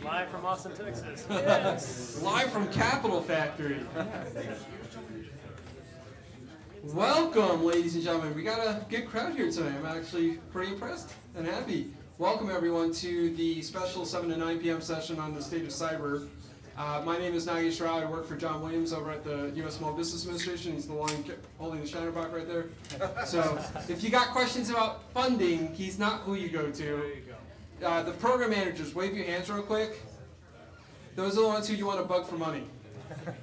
Live from Austin, Texas. Yes. Live from Capital Factory. Welcome, ladies and gentlemen. We got a good crowd here tonight. I'm actually pretty impressed and happy. Welcome, everyone, to the special 7 to 9 p.m. session on the state of cyber. My name is Nagesh Rao. I work for John Williams over at the U.S. Small Business Administration. He's the one holding the shiner box right there. So if you got questions about funding, he's not who you go to. There you go. The program managers, wave your hands real quick. Those are the ones who you want to bug for money.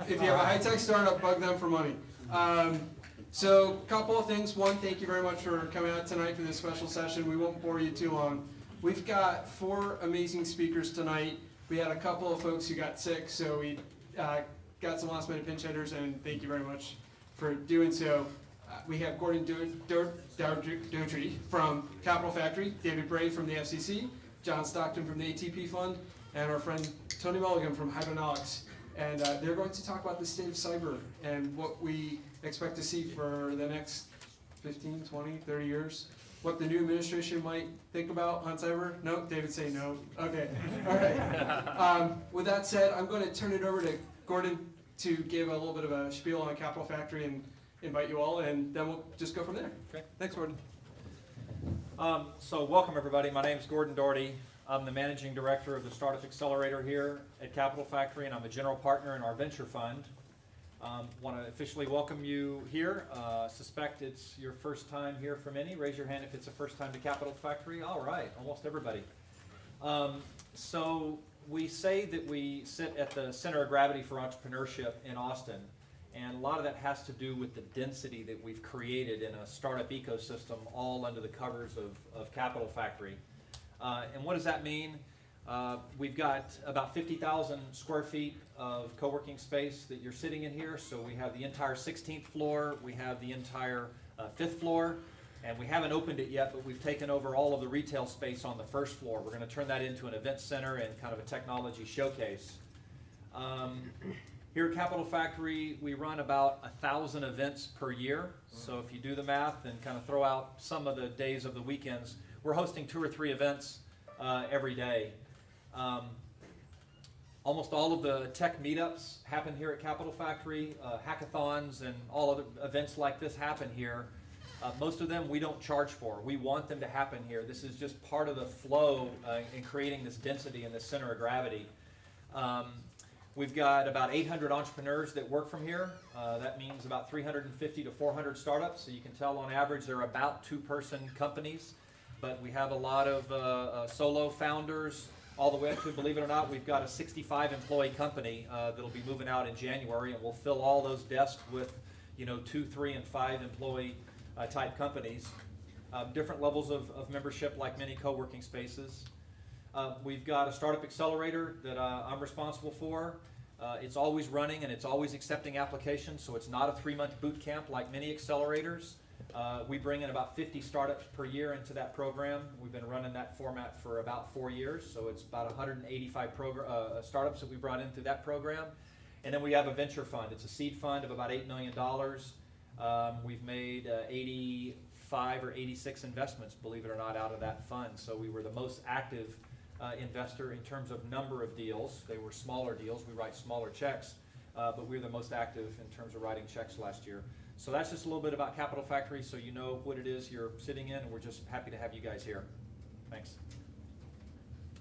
If you have a high-tech startup, bug them for money. So a couple of things. One, thank you very much for coming out tonight for this special session. We won't bore you too long. We've got 4 amazing speakers tonight. We had a couple of folks who got sick, so we got some last-minute pinch hitters, and thank you very much for doing so. We have Gordon Dougherty from Capital Factory, David Bray from the FCC, John Stockton from the ATP Fund, and our friend Tony Mulligan from Hydronauts. And they're going to talk about the state of cyber and what we expect to see for the next 15, 20, 30 years. What the new administration might think about on cyber? No? David's saying no. Okay. All right. With that said, I'm going to turn it over to Gordon to give a little bit of a spiel on Capital Factory and invite you all, and then we'll just go from there. Okay. Thanks, Gordon. So welcome, everybody. My name is Gordon Dougherty. I'm the Managing Director of the Startup Accelerator here at Capital Factory, and I'm a general partner in our venture fund. Want to officially welcome you here. Suspect it's your first time here for many. Raise your hand if it's a first time to Capital Factory. All right, almost everybody. So we say that we sit at the center of gravity for entrepreneurship in Austin, and a lot of that has to do with the density that we've created in a startup ecosystem all under the covers of Capital Factory. And what does that mean? We've got about 50,000 square feet of co-working space that you're sitting in here. So we have the entire 16th floor, we have the entire 5th floor, and we haven't opened it yet, but we've taken over all of the retail space on the 1st floor. We're going to turn that into an event center and kind of a technology showcase. Here at Capital Factory, we run about 1,000 events per year. So if you do the math and kind of throw out some of the days of the weekends, we're hosting 2 or 3 events every day. Almost all of the tech meetups happen here at Capital Factory. Hackathons and all other events like this happen here. Most of them we don't charge for. We want them to happen here. This is just part of the flow in creating this density and this center of gravity. We've got about 800 entrepreneurs that work from here. That means about 350 to 400 startups. So you can tell on average they're about 2-person companies. But we have a lot of solo founders, all the way up to, believe it or not, we've got a 65-employee company that'll be moving out in January, and we'll fill all those desks with, 2, 3, and 5 employee type companies. Different levels of membership, like many co-working spaces. We've got a startup accelerator that I'm responsible for. It's always running and it's always accepting applications, so it's not a 3-month boot camp like many accelerators. We bring in about 50 startups per year into that program. We've been running that format for about 4 years, so it's about 185 startups that we brought in through that program. And then we have a venture fund. It's a seed fund of about $8 million. We've made 85 or 86 investments, believe it or not, out of that fund. So we were the most active investor in terms of number of deals. They were smaller deals. We write smaller checks, but we were the most active in terms of writing checks last year. So that's just a little bit about Capital Factory, so you know what it is you're sitting in, and we're just happy to have you guys here. Thanks.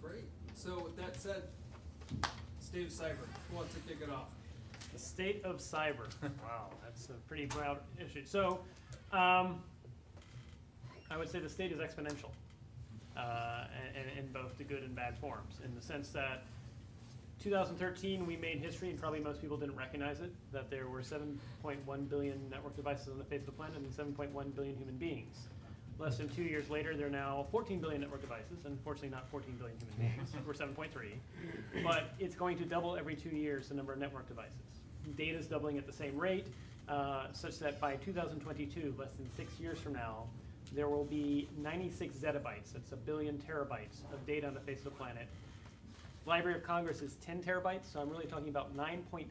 Great. So with that said, state of cyber. Who wants to kick it off? The state of cyber. Wow, that's a pretty broad issue. So I would say the state is exponential in both the good and bad forms, in the sense that 2013, we made history, and probably most people didn't recognize it, that there were 7.1 billion network devices on the face of the planet and 7.1 billion human beings. Less than 2 years later, there are now 14 billion network devices, unfortunately not 14 billion human beings. We're 7.3. But it's going to double every 2 years, the number of network devices. Data is doubling at the same rate, such that by 2022, less than 6 years from now, there will be 96 zettabytes, that's a billion terabytes of data on the face of the planet. Library of Congress is 10 terabytes, so I'm really talking about 9.6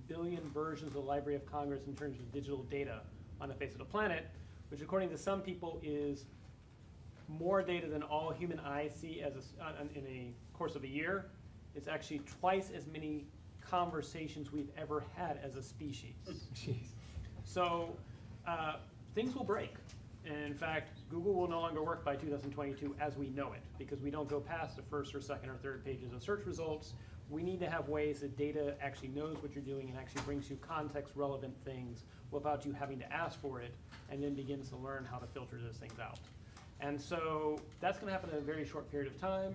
billion versions of the Library of Congress in terms of digital data on the face of the planet, which according to some people is more data than all human eyes see as in a course of a year, it's actually twice as many conversations we've ever had as a species. So things will break. And in fact, Google will no longer work by 2022 as we know it, because we don't go past the first or second or third pages of search results. We need to have ways that data actually knows what you're doing and actually brings you context-relevant things without you having to ask for it, and then begins to learn how to filter those things out. And so that's going to happen in a very short period of time.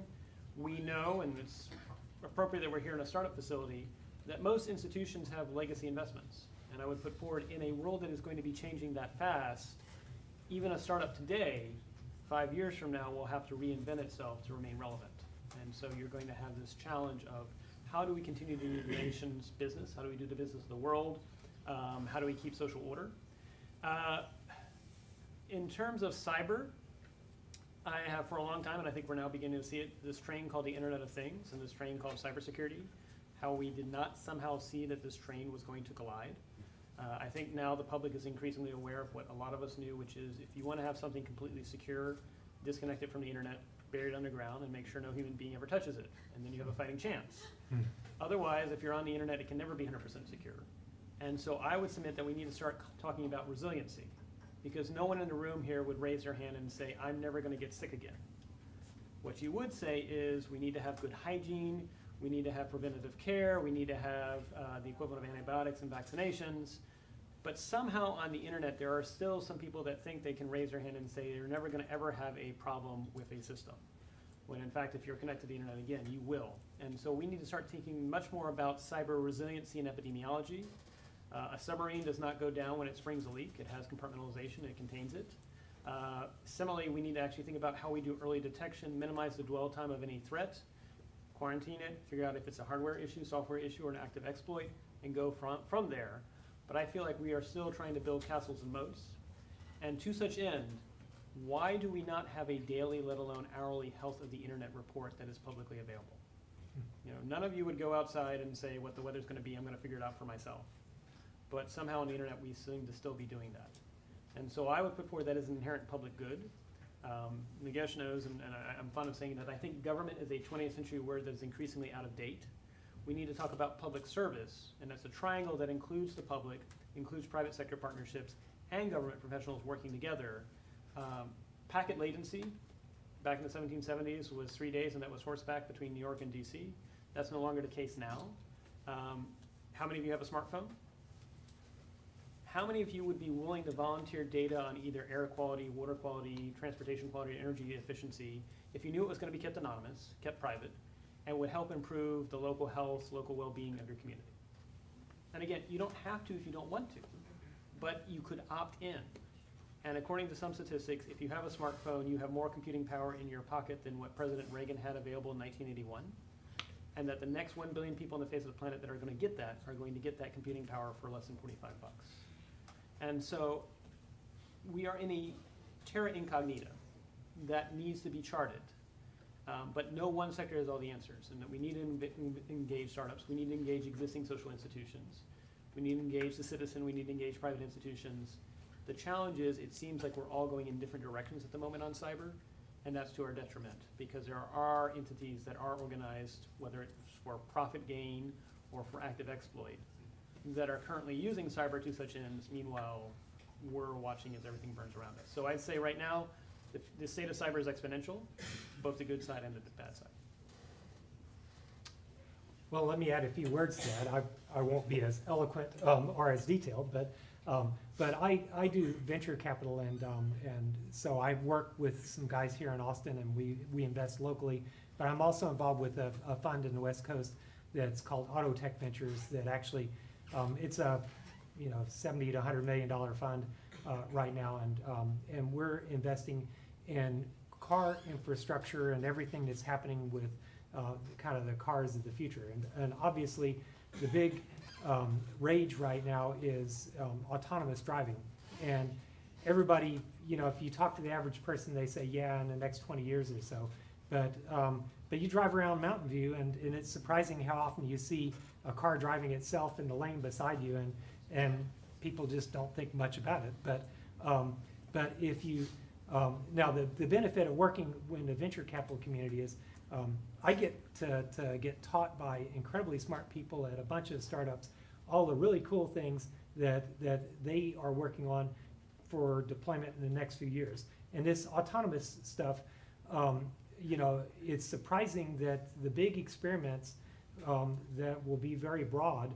We know, and it's appropriate that we're here in a startup facility, that most institutions have legacy investments. And I would put forward, in a world that is going to be changing that fast, even a startup today, 5 years from now, will have to reinvent itself to remain relevant. And so you're going to have this challenge of how do we continue to do the nation's business? How do we do the business of the world? How do we keep social order? In terms of cyber, I have for a long time, and I think we're now beginning to see it, this train called the Internet of Things and this train called cybersecurity, how we did not somehow see that this train was going to collide. I think now the public is increasingly aware of what a lot of us knew, which is if you want to have something completely secure, disconnect it from the internet, bury it underground, and make sure no human being ever touches it, and then you have a fighting chance. Otherwise, if you're on the internet, it can never be 100% secure. And so I would submit that we need to start talking about resiliency, because no one in the room here would raise their hand and say, I'm never going to get sick again. What you would say is we need to have good hygiene, we need to have preventative care, we need to have the equivalent of antibiotics and vaccinations. But somehow on the internet, there are still some people that think they can raise their hand and say you're never going to ever have a problem with a system. When in fact, if you're connected to the internet again, you will. And so we need to start thinking much more about cyber resiliency and epidemiology. A submarine does not go down when it springs a leak. It has compartmentalization, it contains it. Similarly, we need to actually think about how we do early detection, minimize the dwell time of any threat, quarantine it, figure out if it's a hardware issue, software issue, or an active exploit, and go from there. But I feel like we are still trying to build castles and moats. And to such end, why do we not have a daily, let alone hourly, health of the internet report that is publicly available? You know, none of you would go outside and say what the weather's going to be, I'm going to figure it out for myself. But somehow on the internet, we seem to still be doing that. And so I would put forward that as an inherent public good. Nagesh knows, and I'm fond of saying that I think government is a 20th century word that is increasingly out of date. We need to talk about public service, and that's a triangle that includes the public, includes private sector partnerships, and government professionals working together. Packet latency, back in the 1770s, was 3 days, and that was horseback between New York and DC. That's no longer the case now. How many of you have a smartphone? How many of you would be willing to volunteer data on either air quality, water quality, transportation quality, energy efficiency, if you knew it was going to be kept anonymous, kept private, and would help improve the local health, local well-being of your community? And again, you don't have to if you don't want to, but you could opt in. And according to some statistics, if you have a smartphone, you have more computing power in your pocket than what President Reagan had available in 1981. And that the next 1 billion people on the face of the planet that are going to get that are going to get that computing power for less than 45 bucks. And so we are in a terra incognita that needs to be charted. But no one sector has all the answers, and that we need to engage startups, we need to engage existing social institutions, we need to engage the citizen, we need to engage private institutions. The challenge is it seems like we're all going in different directions at the moment on cyber, and that's to our detriment, because there are entities that are organized, whether it's for profit gain or for active exploit, that are currently using cyber to such ends. Meanwhile, we're watching as everything burns around us. So I'd say right now, the state of cyber is exponential, both the good side and the bad side. Well, let me add a few words to that. I won't be as eloquent or as detailed, but I do venture capital, and so I work with some guys here in Austin, and we invest locally. But I'm also involved with a fund in the West Coast that's called Auto Tech Ventures. That actually, it's a $70 to $100 million fund right now, and we're investing in car infrastructure and everything that's happening with kind of the cars of the future. And obviously, the big rage right now is autonomous driving. And everybody, if you talk to the average person, they say, yeah, in the next 20 years or so. But you drive around Mountain View, and it's surprising how often you see a car driving itself in the lane beside you, and people just don't think much about it. But if you now the benefit of working in the venture capital community is I get to get taught by incredibly smart people at a bunch of startups all the really cool things that they are working on for deployment in the next few years. And this autonomous stuff, you know, it's surprising that the big experiments that will be very broad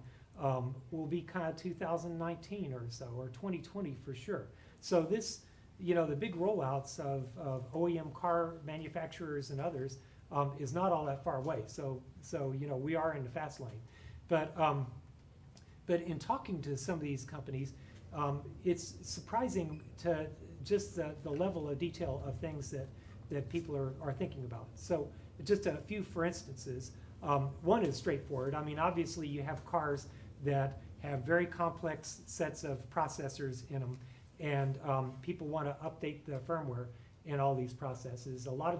will be kind of 2019 or so, or 2020 for sure. So this, you know, the big rollouts of OEM car manufacturers and others is not all that far away. So you know, we are in the fast lane. But in talking to some of these companies, it's surprising to just the level of detail of things that people are thinking about. So just a few for instances. One is straightforward. I mean, obviously you have cars that have very complex sets of processors in them, and people want to update the firmware in all these processes. A lot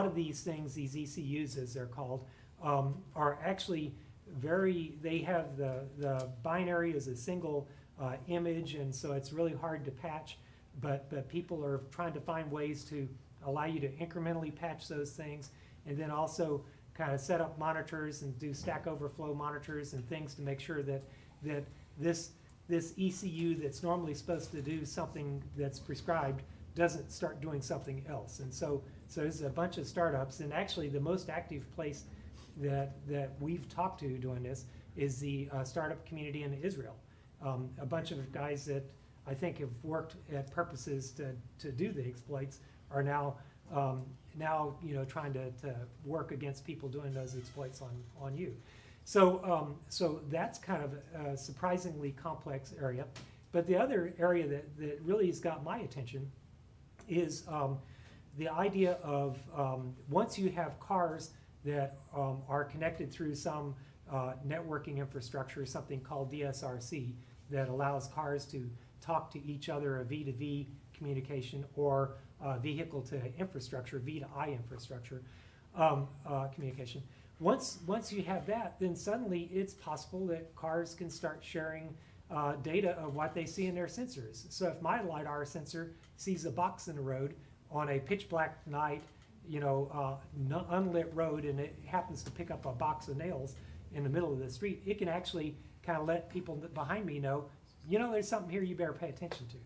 of these things, these ECUs as they're called, are actually they have the binary as a single image, and so it's really hard to patch, but people are trying to find ways to allow you to incrementally patch those things, and then also kind of set up monitors and do Stack Overflow monitors and things to make sure that this ECU that's normally supposed to do something that's prescribed doesn't start doing something else. And so there's a bunch of startups, and actually the most active place that we've talked to doing this is the startup community in Israel. A bunch of guys that I think have worked at purposes to do the exploits are now you know, trying to work against people doing those exploits on you. So that's kind of a surprisingly complex area. But the other area that really has got my attention is the idea of once you have cars that are connected through some networking infrastructure, something called DSRC, that allows cars to talk to each other, a V2V communication, or vehicle to infrastructure, V to I infrastructure communication. Once you have that, then suddenly it's possible that cars can start sharing data of what they see in their sensors. So if my LiDAR sensor sees a box in the road on a pitch black night, you know, unlit road, and it happens to pick up a box of nails in the middle of the street, it can actually kind of let people behind me know, you know, there's something here you better pay attention to.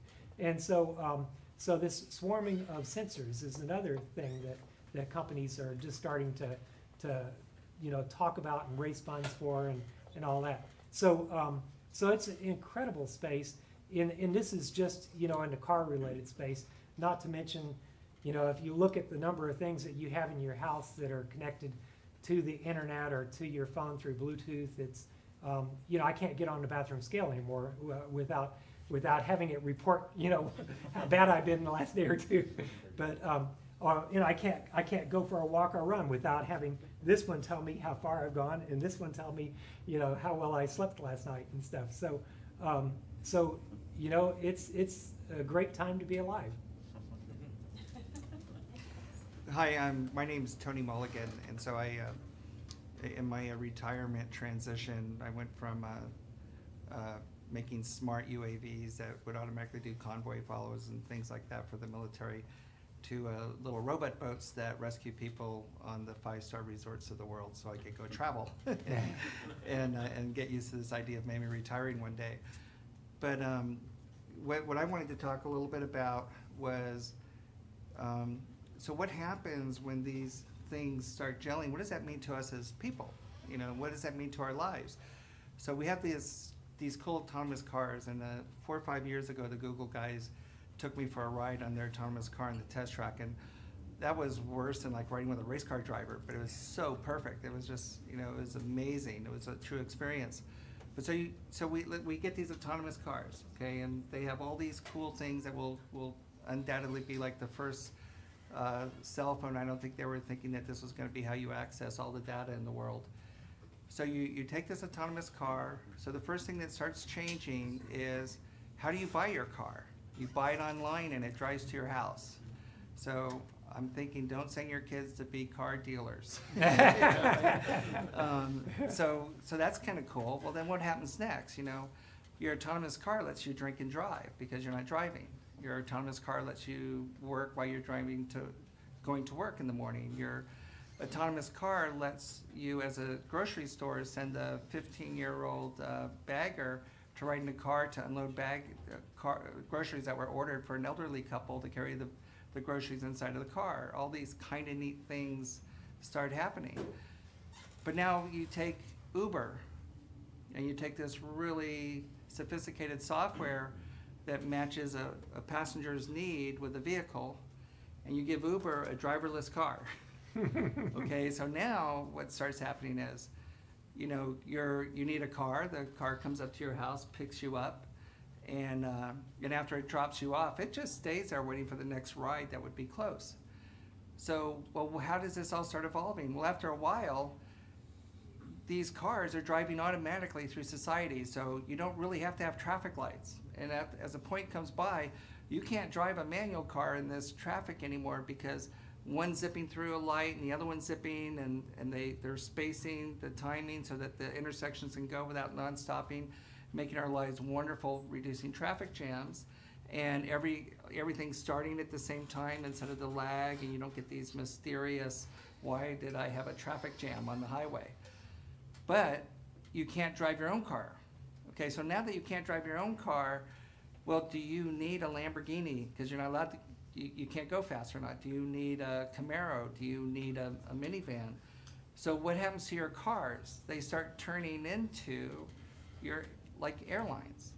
And so so this swarming of sensors is another thing that companies are just starting to you know, talk about and raise funds for and all that. So it's an incredible space, and this is just, you know, in the car related space, not to mention, you know, if you look at the number of things that you have in your house that are connected to the internet or to your phone through Bluetooth, it's, you know, I can't get on the bathroom scale anymore without having it report, you know, how bad I've been the last day or two. But, you know, I can't go for a walk or run without having this one tell me how far I've gone, and this one tell me, you know, how well I slept last night and stuff. So, you know, it's a great time to be alive. Hi, my name's Tony Mulligan, and so I, in my retirement transition, I went from making smart UAVs that would automatically do convoy follows and things like that for the military, to little robot boats that rescue people on the 5-star resorts of the world, so I could go travel and get used to this idea of maybe retiring one day. But what I wanted to talk a little bit about was, so what happens when these things start gelling? What does that mean to us as people? You know, what does that mean to our lives? So we have these cool autonomous cars, and 4 or 5 years ago, the Google guys took me for a ride on their autonomous car in the test track, and that was worse than like riding with a race car driver, but it was so perfect. It was just, you know, it was amazing. It was a true experience. But so we get these autonomous cars, okay, and they have all these cool things that will undoubtedly be like the first cell phone. I don't think they were thinking that this was going to be how you access all the data in the world. So you take this autonomous car. So the first thing that starts changing is, how do you buy your car? You buy it online and it drives to your house. So I'm thinking, don't send your kids to be car dealers. So that's kind of cool. Well, then what happens next? You know, your autonomous car lets you drink and drive because you're not driving. Your autonomous car lets you work while you're going to work in the morning. Your autonomous car lets you, as a grocery store, send a 15-year-old bagger to ride in a car to unload groceries that were ordered for an elderly couple to carry the groceries inside of the car. All these kind of neat things start happening. But now you take Uber, and you take this really sophisticated software that matches a passenger's need with a vehicle, and you give Uber a driverless car. Okay, so now what starts happening is, you know, you need a car. The car comes up to your house, picks you up, and after it drops you off, it just stays there waiting for the next ride that would be close. So, well, how does this all start evolving? Well, after a while, these cars are driving automatically through society, so you don't really have to have traffic lights. And as a point comes by, you can't drive a manual car in this traffic anymore because one's zipping through a light and the other one's zipping, and they're spacing the timing so that the intersections can go without non-stopping, making our lives wonderful, reducing traffic jams, and everything's starting at the same time instead of the lag, and you don't get these mysterious, why did I have a traffic jam on the highway? But you can't drive your own car. Okay, so now that you can't drive your own car, well, do you need a Lamborghini? Because you're not allowed to, you can't go fast or not. Do you need a Camaro? Do you need a minivan? So what happens to your cars? They start turning into like airlines.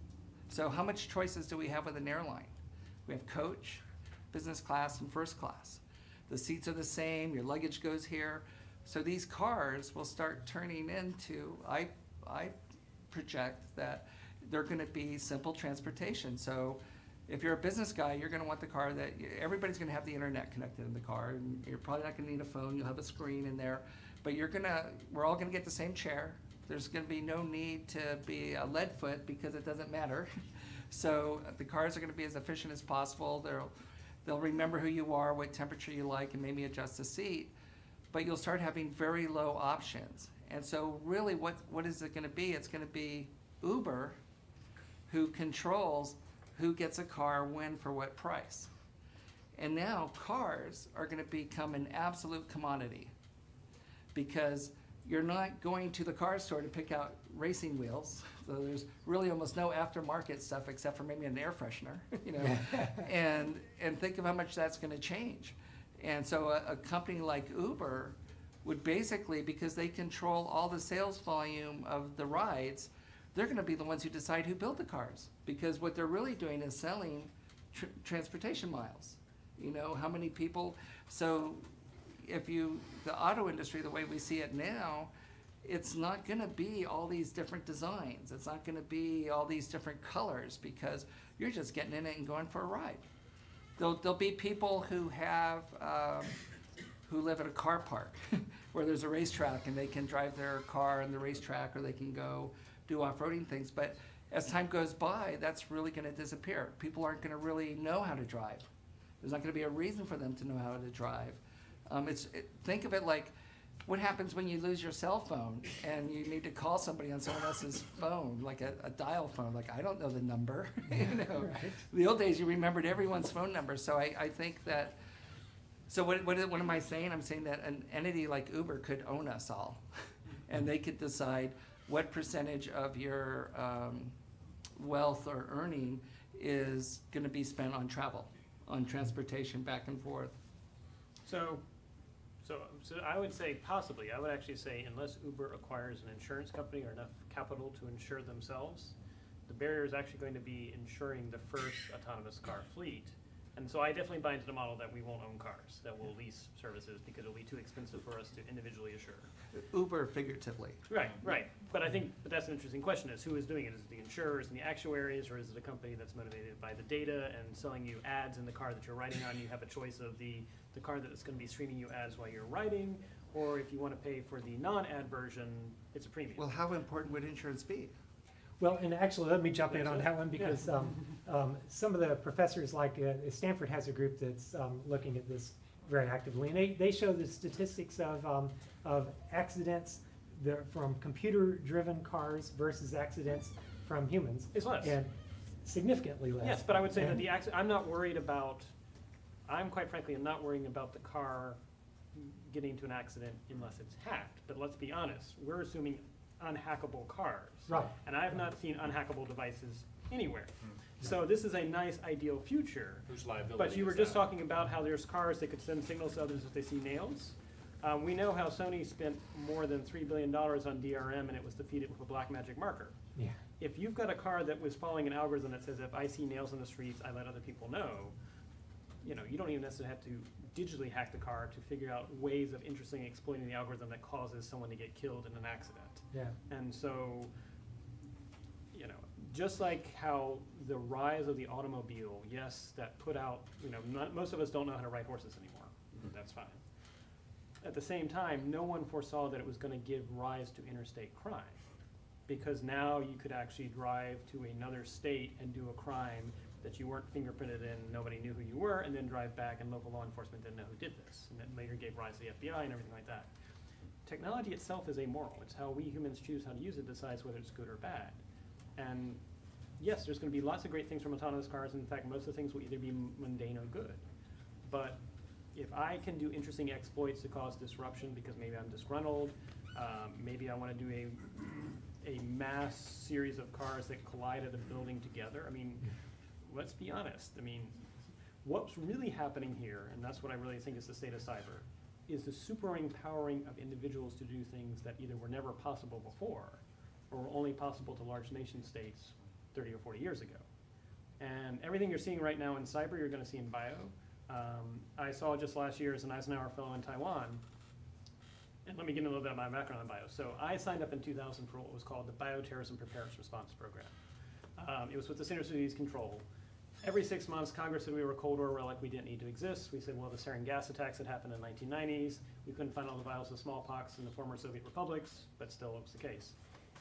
So how much choices do we have with an airline? We have coach, business class, and first class. The seats are the same, your luggage goes here. So these cars will start turning into, I project that they're gonna be simple transportation. So if you're a business guy, you're gonna want the car that, everybody's gonna have the internet connected in the car, and you're probably not gonna need a phone, you'll have a screen in there, but we're all gonna get the same chair. There's gonna be no need to be a lead foot because it doesn't matter. So the cars are gonna be as efficient as possible. They'll remember who you are, what temperature you like, and maybe adjust the seat. But you'll start having very low options. And so really what is it gonna be? It's gonna be Uber who controls who gets a car when for what price. And now cars are gonna become an absolute commodity because you're not going to the car store to pick out racing wheels. So there's really almost no aftermarket stuff except for maybe an air freshener, you know? and think of how much that's gonna change. And so a company like Uber would basically, because they control all the sales volume of the rides, they're gonna be the ones who decide who built the cars. Because what they're really doing is selling transportation miles. You know, how many people, so the auto industry, the way we see it now, it's not gonna be all these different designs. It's not gonna be all these different colors because you're just getting in it and going for a ride. There'll be people who live at a car park where there's a racetrack and they can drive their car on the racetrack, or they can go do off-roading things. But as time goes by, that's really gonna disappear. People aren't gonna really know how to drive. There's not gonna be a reason for them to know how to drive. Think of it like, what happens when you lose your cell phone and you need to call somebody on someone else's phone, like a dial phone? Like, I don't know the number. You know, Right. The old days you remembered everyone's phone number. So I think that. So what am I saying? I'm saying that an entity like Uber could own us all, and they could decide what percentage of your wealth or earning is going to be spent on travel, on transportation back and forth. So I would say possibly. I would actually say unless Uber acquires an insurance company or enough capital to insure themselves, the barrier is actually going to be insuring the first autonomous car fleet. And so I definitely buy into the model that we won't own cars, that we'll lease services because it'll be too expensive for us to individually assure. Uber figuratively. Right. But that's an interesting question, is who is doing it? Is it the insurers and the actuaries, or is it a company that's motivated by the data and selling you ads in the car that you're riding on? You have a choice of the car that is going to be streaming you ads while you're riding, or if you want to pay for the non-ad version, it's a premium. Well, how important would insurance be? Well, and actually, let me jump in on that one because some of the professors, like Stanford has a group that's looking at this very actively, and they show the statistics of accidents from computer-driven cars versus accidents from humans. It's less. And significantly less. Yes, but I would say that I'm not worried about, I'm quite frankly, I'm not worrying about the car getting into an accident unless it's hacked. But let's be honest, we're assuming unhackable cars. Right. And I have not seen unhackable devices anywhere. Hmm. So this is a nice ideal future. Whose liability But you were is just that? talking about how there's cars that could send signals to others if they see nails. We know how Sony spent more than $3 billion on DRM and it was defeated with a black magic marker. Yeah. If you've got a car that was following an algorithm that says if I see nails in the streets, I let other people know, you know, you don't even necessarily have to digitally hack the car to figure out ways of interestingly exploiting the algorithm that causes someone to get killed in an accident. Yeah. And so, you know, just like how the rise of the automobile, yes, that put out, you know, most of us don't know how to ride horses anymore. That's fine. At the same time, no one foresaw that it was going to give rise to interstate crime. Because now you could actually drive to another state and do a crime that you weren't fingerprinted in, nobody knew who you were, and then drive back and local law enforcement didn't know who did this. And that later gave rise to the FBI and everything like that. Technology itself is amoral. It's how we humans choose how to use it decides whether it's good or bad. And yes, there's going to be lots of great things from autonomous cars. In fact, most of the things will either be mundane or good. But if I can do interesting exploits to cause disruption because maybe I'm disgruntled, maybe I want to do a mass series of cars that collide at a building together. I mean, let's be honest. I mean, what's really happening here, and that's what I really think is the state of cyber, is the super empowering of individuals to do things that either were never possible before or were only possible to large nation states 30 or 40 years ago. And everything you're seeing right now in cyber, you're going to see in bio. I saw just last year as an Eisenhower Fellow in Taiwan, and let me give you a little bit of my background on bio. So I signed up in 2000 for what was called the Bioterrorism Preparedness Response Program. It was with the Centers for Disease Control. Every 6 months, Congress said we were a Cold War relic, we didn't need to exist. We said, well, the sarin gas attacks had happened in the 1990s. We couldn't find all the vials of smallpox in the former Soviet republics, but still it was the case.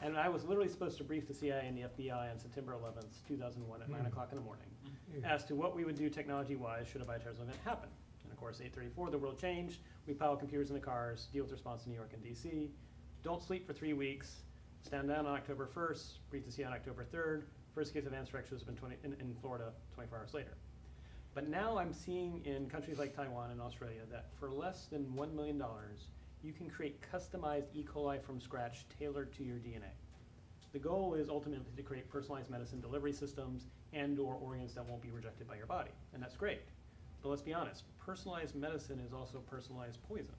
And I was literally supposed to brief the CIA and the FBI on September 11th, 2001 at 9 o'clock in the morning as to what we would do technology-wise should a bioterrorism event happen. And of course, 8:34, the world changed. We pile computers in the cars, deal with response to New York and DC. Don't sleep for 3 weeks. Stand down on October 1st, brief the CIA on October 3rd. First case of anthrax was in Florida 24 hours later. But now I'm seeing in countries like Taiwan and Australia that for less than $1 million, you can create customized E. coli from scratch tailored to your DNA. The goal is ultimately to create personalized medicine delivery systems and or organs that won't be rejected by your body. And that's great. But let's be honest, personalized medicine is also personalized poison.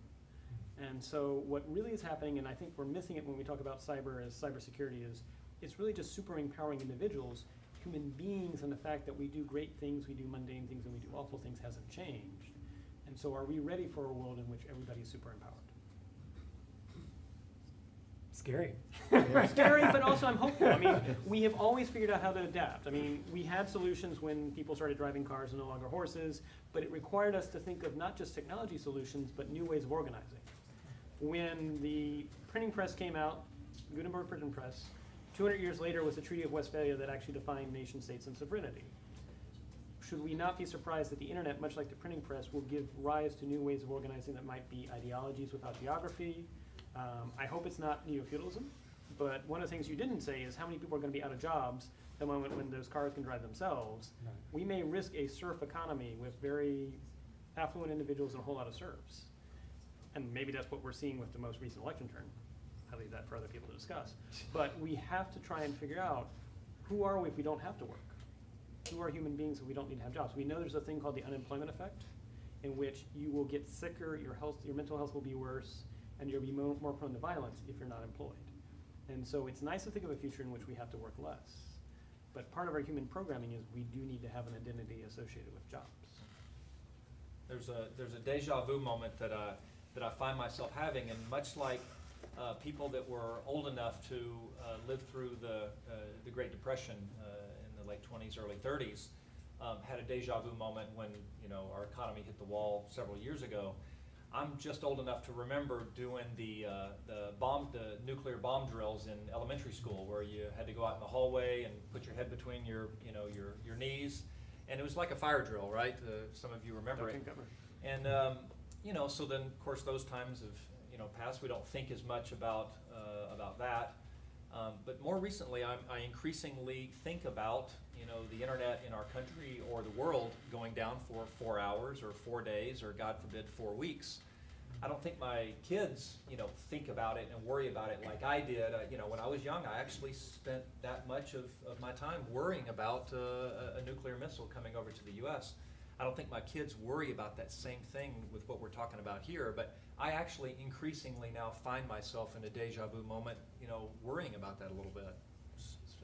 And so what really is happening, and I think we're missing it when we talk about cyber as cybersecurity, is it's really just super empowering individuals. Human beings, and the fact that we do great things, we do mundane things, and we do awful things hasn't changed. And so are we ready for a world in which everybody's super empowered? Scary. Scary, but also I'm hopeful. I mean, we have always figured out how to adapt. I mean, we had solutions when people started driving cars and no longer horses, but it required us to think of not just technology solutions, but new ways of organizing. When the printing press came out, Gutenberg printing press, 200 years later was the Treaty of Westphalia that actually defined nation states and sovereignty. Should we not be surprised that the internet, much like the printing press, will give rise to new ways of organizing that might be ideologies without geography? I hope it's not neo-feudalism, but one of the things you didn't say is how many people are going to be out of jobs the moment when those cars can drive themselves. Right. We may risk a serf economy with very affluent individuals and a whole lot of serfs. And maybe that's what we're seeing with the most recent election turn. I'll leave that for other people to discuss. But we have to try and figure out, who are we if we don't have to work? Who are human beings if we don't need to have jobs? We know there's a thing called the unemployment effect, in which you will get sicker, your mental health will be worse, and you'll be more prone to violence if you're not employed. And so it's nice to think of a future in which we have to work less. But part of our human programming is we do need to have an identity associated with jobs. There's a deja vu moment that I find myself having, and much like people that were old enough to live through the Great Depression in the late 20s, early 30s, had a deja vu moment when our economy hit the wall several years ago. I'm just old enough to remember doing the nuclear bomb drills in elementary school, where you had to go out in the hallway and put your head between your knees, and it was like a fire drill, right? Some of you remember it. And so then of course those times have passed. We don't think as much about that. But more recently, I increasingly think about the internet in our country or the world going down for 4 hours or 4 days or God forbid 4 weeks. I don't think my kids, think about it and worry about it like I did. When I was young, I actually spent that much of my time worrying about a nuclear missile coming over to the U.S. I don't think my kids worry about that same thing with what we're talking about here, but I actually increasingly now find myself in a deja vu moment, worrying about that a little bit.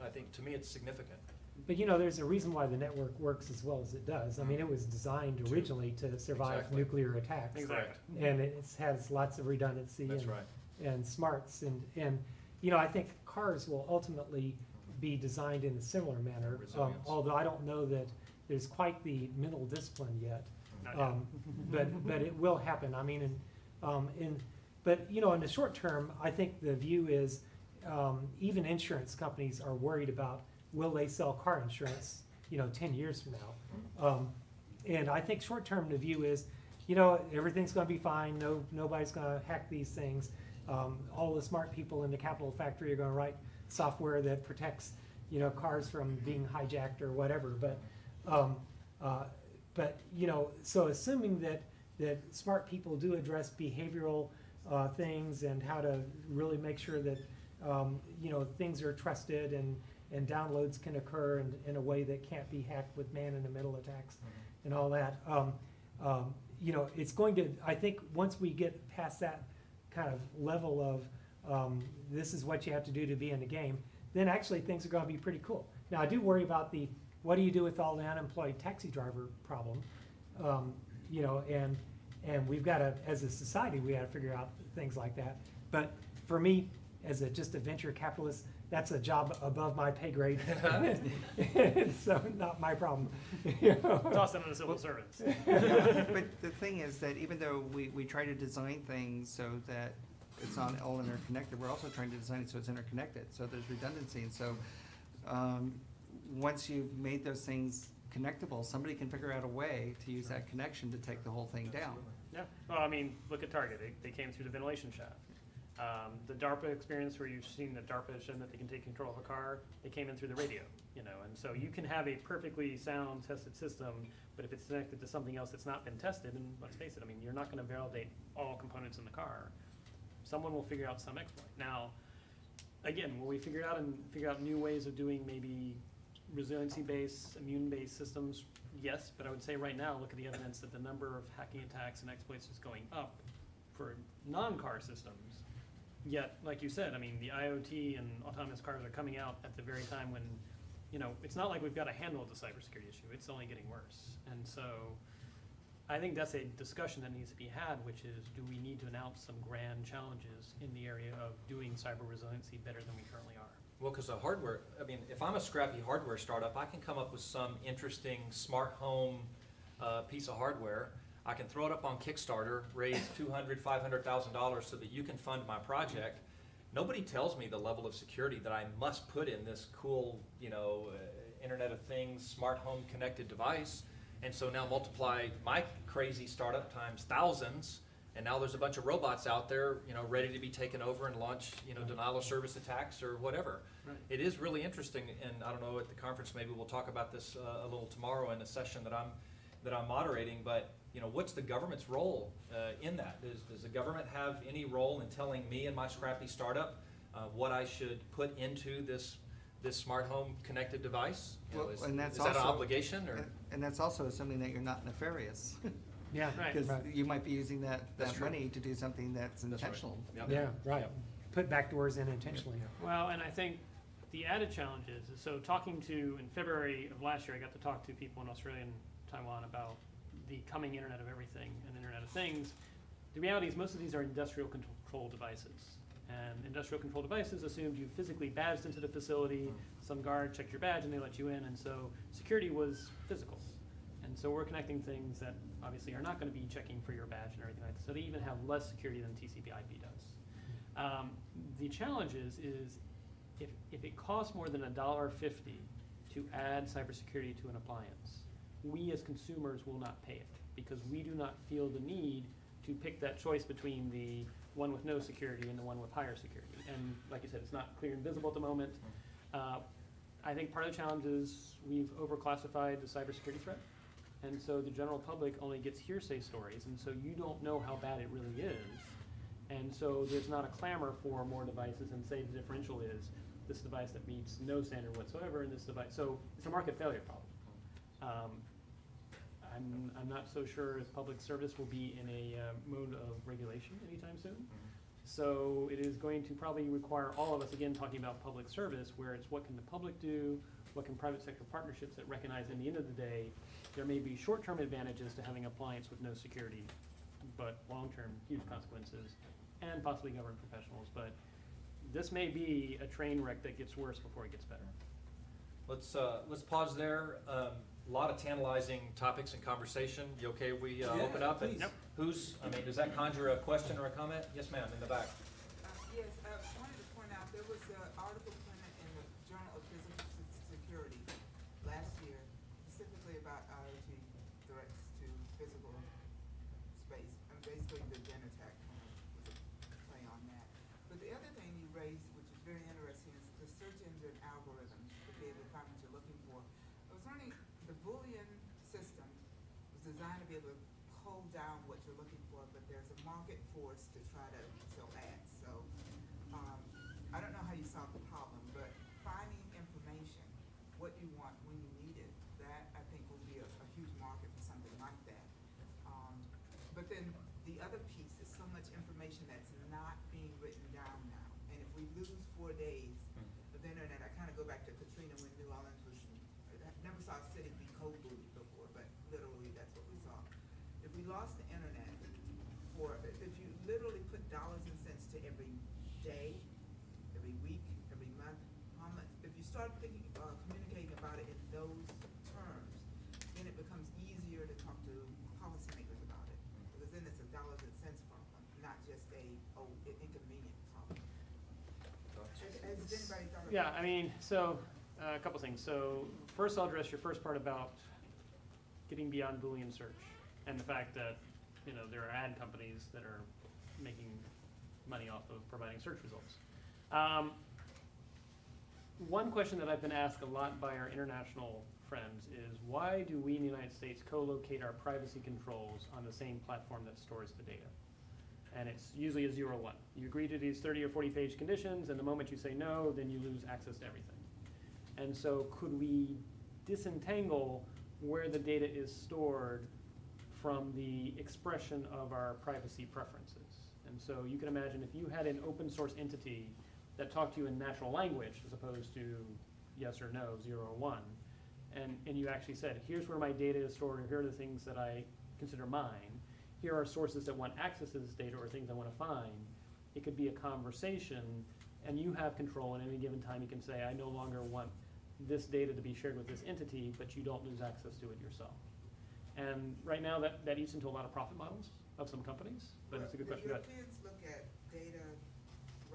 I think to me it's significant. But there's a reason why the network works as well as it does. I mean, it was designed originally to survive Exactly. nuclear attacks. Exactly. And it has lots of redundancy That's and, right. and smarts. And I think cars will ultimately be designed in a similar manner. Resilience. Although I don't know that there's quite the mental discipline yet. Not yet. But it will happen. I mean, but in the short term, I think the view is even insurance companies are worried about will they sell car insurance 10 years from now. And I think short term the view is everything's going to be fine. Nobody's going to hack these things. All the smart people in the Capital Factory are going to write software that protects cars from being hijacked or whatever. But so assuming that smart people do address behavioral things and how to really make sure that things are trusted and downloads can occur in a way that can't be hacked with man-in-the-middle attacks and all that. It's going to, I think, once we get past that kind of level of this is what you have to do to be in the game, then actually things are going to be pretty cool. Now, I do worry about what do you do with all the unemployed taxi driver problem? And we've got to, as a society, we got to figure out things like that. But for me, as just a venture capitalist, that's a job above my pay grade. So not my problem. Toss them to the civil servants. But the thing is that even though we try to design things so that it's not all interconnected, we're also trying to design it so it's interconnected, so there's redundancy. And so once you've made those things connectable, somebody can figure out a way to use that connection to take the whole thing down. Yeah, well, I mean, look at Target. They came through the ventilation shaft. The DARPA experience where you've seen that DARPA has shown that they can take control of a car, they came in through the radio, and so you can have a perfectly sound tested system, but if it's connected to something else that's not been tested, and let's face it, I mean, you're not gonna validate all components in the car. Someone will figure out some exploit. Now, again, will we figure out new ways of doing maybe resiliency-based, immune-based systems? Yes, but I would say right now, look at the evidence that the number of hacking attacks and exploits is going up for non-car systems. Yet, like you said, I mean, the IoT and autonomous cars are coming out at the very time when, it's not like we've got a handle of the cybersecurity issue. It's only getting worse. And so I think that's a discussion that needs to be had, which is, do we need to announce some grand challenges in the area of doing cyber resiliency better than we currently are? Well, because if I'm a scrappy hardware startup, I can come up with some interesting smart home piece of hardware. I can throw it up on Kickstarter, raise $200,000, $500,000 so that you can fund my project. Nobody tells me the level of security that I must put in this cool, Internet of Things, smart home connected device. And so now multiply my crazy startup times thousands, and now there's a bunch of robots out there, ready to be taken over and launch, denial of service attacks or whatever. Right. It is really interesting, and I don't know, at the conference maybe we'll talk about this a little tomorrow in a session that I'm moderating, but what's the government's role in that? Does the government have any role in telling me and my scrappy startup what I should put into this smart home connected device? Well, Is and that's that an also- obligation? Or? And that's also assuming that you're not nefarious. Yeah, Right. Because right. you might be using That's that true. money to do something that's That's right. intentional. Yep. Yeah, right. Yep. Put backdoors in intentionally. Well, and I think the added challenge is, so talking to, in February of last year, I got to talk to people in Australia and Taiwan about the coming Internet of Everything and Internet of Things. The reality is most of these are industrial control devices. And industrial control devices assumed you physically badged into the facility, some guard checked your badge and they let you in, and so security was physical. And so we're connecting things that obviously are not going to be checking for your badge and everything like that. So they even have less security than TCP/IP does. The challenge is if it costs more than $1.50 to add cybersecurity to an appliance, we as consumers will not pay it because we do not feel the need to pick that choice between the one with no security and the one with higher security. And like you said, it's not clear and visible at the moment. I think part of the challenge is we've overclassified the cybersecurity threat. And so the general public only gets hearsay stories, and so you don't know how bad it really is. And so there's not a clamor for more devices, and say the differential is this device that meets no standard whatsoever, and this device, so it's a market failure problem. I'm not so sure if public service will be in a mode of regulation anytime soon. So it is going to probably require all of us, again, talking about public service, where it's what can the public do, what can private sector partnerships that recognize in the end of the day, there may be short-term advantages to having appliance with no security, but long-term huge consequences, and possibly government professionals. But this may be a train wreck that gets worse before it gets better. Let's pause there. A lot of tantalizing topics and conversation. You okay? We open up. Please. Yep. Does that conjure a question or a comment? Yes, ma'am, in the back. Yes, I wanted to point out, there was an article printed in the Journal of Physical Security last year, specifically about IoT threats to physical space, and basically the Gen attack was a play on that. But the other thing you raised, which is very interesting, is the search engine algorithms to be able to find what you're looking for. I was wondering, the Boolean system was designed to be able to pull down what you're looking for, but there's a market force to try to sell ads. So I don't know how you solve the problem, but finding information, what you want when you need it, that I think will be a huge market for something like that. But then the other piece is so much information that's not being written down now. And if we lose 4 days of the internet, I kind of go back to Katrina when New Orleans was, I never saw a city be cold booted before, but literally that's what we saw. If we lost the internet, if you literally put dollars and cents to every day, every week, every month, how much, if you start thinking, communicating about it in those terms, then it becomes easier to talk to policymakers about it. Because then it's a dollars and cents problem, not just inconvenient problem. Has anybody thought about Yeah, I mean, so a couple things. So first I'll address your first part about getting beyond Boolean search and the fact that, you know, there are ad companies that are making money off of providing search results. One question that I've been asked a lot by our international friends is, why do we in the United States co-locate our privacy controls on the same platform that stores the data? And it's usually a 0-1. You agree to these 30 or 40 page conditions, and the moment you say no, then you lose access to everything. And so could we disentangle where the data is stored from the expression of our privacy preferences? And so you can imagine if you had an open source entity that talked to you in natural language as opposed to yes or no, 0 or 1, and you actually said, here's where my data is stored, or here are the things that I consider mine, here are sources that want access to this data or things I want to find. It could be a conversation, and you have control, and at any given time you can say, I no longer want this data to be shared with this entity, but you don't lose access to it yourself. And right now that eats into a lot of profit models of some companies, but it's a good question. The Europeans look at data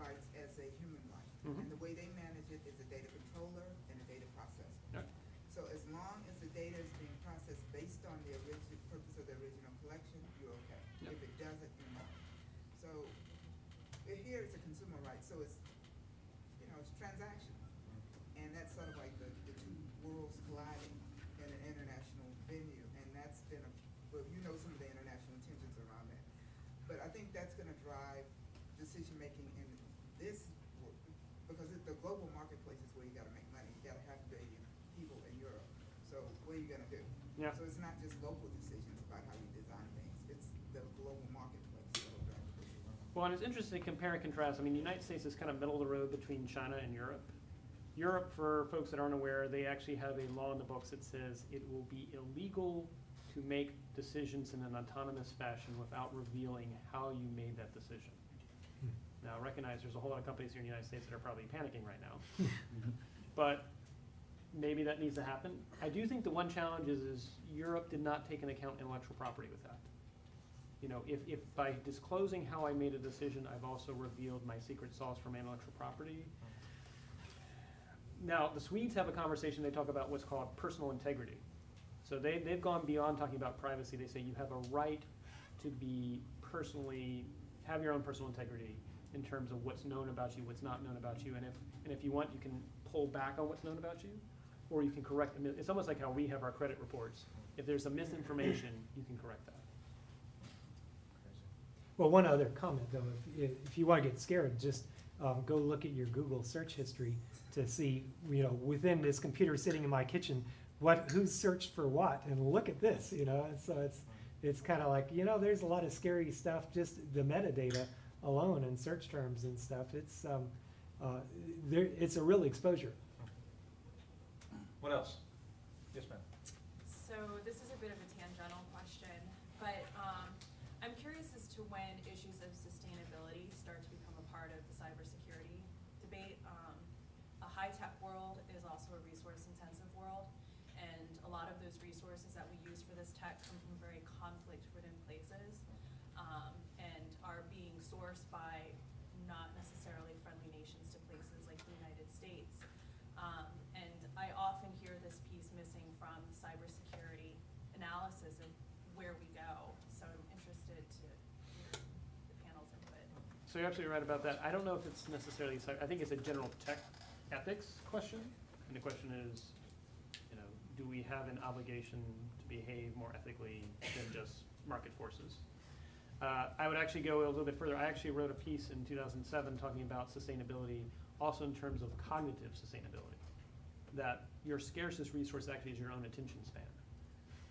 rights as a human right, and the way they manage it is a data controller and a data processor. Right. So as long as the data is being processed based on the original purpose of the original collection, you're okay. Yep. If it doesn't, you're not. So here it's a consumer right, so it's, you know, it's transactional. And that's sort of like the two worlds colliding in an international venue, and that's been well, you know, some of the international tensions around that. But I think that's gonna drive decision-making in this world, because the global marketplace is where you gotta make money. You got 500 million people in Europe, so what are you gonna do? Yeah. So it's not just local decisions about how you design things, it's the global marketplace that'll drive the decision. Well, and it's interesting to compare and contrast. I mean, the United States is kind of middle of the road between China and Europe. Europe, for folks that aren't aware, they actually have a law in the books that says it will be illegal to make decisions in an autonomous fashion without revealing how you made that decision. Now, recognize there's a whole lot of companies here in the United States that are probably panicking right now. But maybe that needs to happen. I do think the one challenge is Europe did not take into account intellectual property with that. You know, if by disclosing how I made a decision, I've also revealed my secret sauce for my intellectual property. Now, the Swedes have a conversation, they talk about what's called personal integrity. So they've gone beyond talking about privacy. They say you have a right to be have your own personal integrity in terms of what's known about you, what's not known about you, and if you want, you can pull back on what's known about you, or you can correct them. It's almost like how we have our credit reports. If there's a misinformation, you can correct that. Well, one other comment though, if you want to get scared, just go look at your Google search history to see, within this computer sitting in my kitchen, who's searched for what, and look at this, and so it's kind of like, there's a lot of scary stuff, just the metadata alone and search terms and stuff. It's a real exposure. What else? Yes, ma'am. So this is a bit of a tangential question, but I'm curious as to when issues of sustainability start to become a part of the cybersecurity debate. A high-tech world is also a resource-intensive world, and a lot of those resources that we use for this tech come from very conflict-ridden places, and are being sourced by not necessarily friendly nations to places like the United States. And I often hear this piece missing from cybersecurity analysis of where we go. So I'm interested to hear the panel's input. So you're absolutely right about that. I don't know if it's necessarily, I think it's a general tech ethics question. And the question is, do we have an obligation to behave more ethically than just market forces? I would actually go a little bit further. I actually wrote a piece in 2007 talking about sustainability, also in terms of cognitive sustainability, that your scarcest resource actually is your own attention span.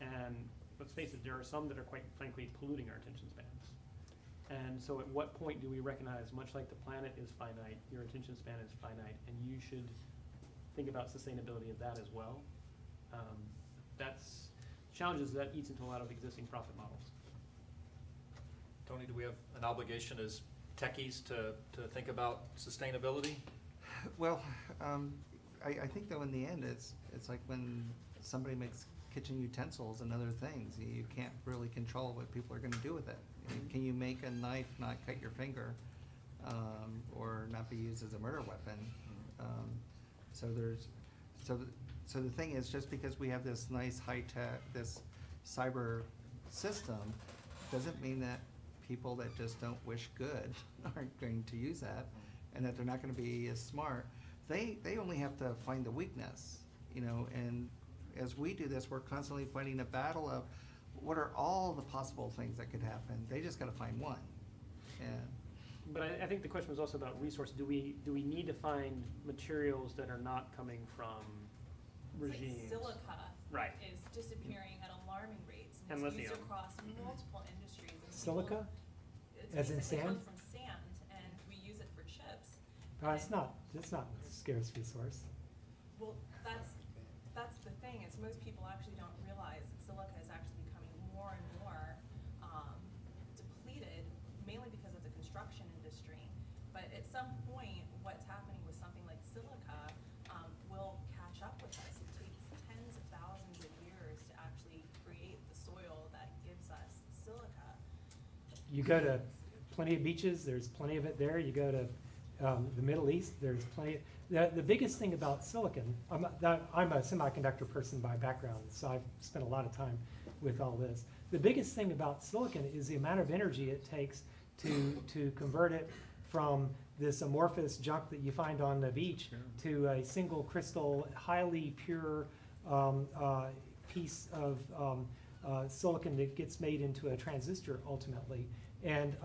And let's face it, there are some that are quite frankly polluting our attention spans. And so at what point do we recognize, much like the planet is finite, your attention span is finite, and you should think about sustainability of that as well? That's challenges that eats into a lot of existing profit models. Tony, do we have an obligation as techies to think about sustainability? Well, I think though in the end, it's like when somebody makes kitchen utensils and other things, you can't really control what people are gonna do with it. Can you make a knife not cut your finger, or not be used as a murder weapon? So the thing is, just because we have this nice high-tech, this cyber system, doesn't mean that people that just don't wish good aren't going to use that, and that they're not gonna be as smart. They only have to find the weakness, and as we do this, we're constantly fighting a battle of what are all the possible things that could happen. They just gotta find one. And But I think the question was also about resource. Do we need to find materials that are not coming from regimes? It's like silica Right. is disappearing at alarming rates, And and it's used lithium. across multiple industries. And people- Silica? It's As in basically sand? comes from sand, and we use it for chips. It's not a scarce resource. Well, that's the thing, is most people actually don't realize that silica is actually becoming more and more depleted, mainly because of the construction industry. But at some point, what's happening with something like silica will catch up with us. It takes tens of thousands of years to actually create the soil that gives us silica. You go to plenty of beaches, there's plenty of it there. You go to the Middle East, there's plenty. The biggest thing about silicon, I'm a semiconductor person by background, so I've spent a lot of time with all this. The biggest thing about silicon is the amount of energy it takes to convert it from this amorphous junk that you find on the beach to a single crystal, highly pure piece of silicon that gets made into a transistor ultimately. And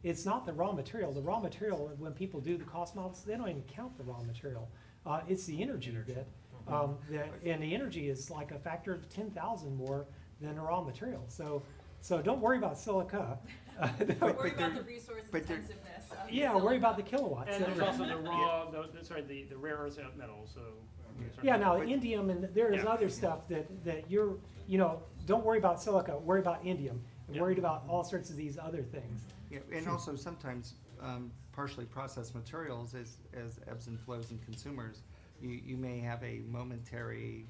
it's not the raw material. The raw material, when people do the cost models, they don't even count the raw material. It's the energy that, and the energy is like a factor of 10,000 more than the raw material. So don't worry about silica. Worry about the resource intensiveness of the Yeah, worry about the kilowatts. And there's also the raw, the rare earth metals, so. Yeah, now indium, and there's Yeah. other stuff that you're, don't worry about silica, worry about indium. And Yeah. worried about all sorts of these other things. Yeah, and also sometimes partially processed materials as ebbs and flows in consumers, you may have a momentary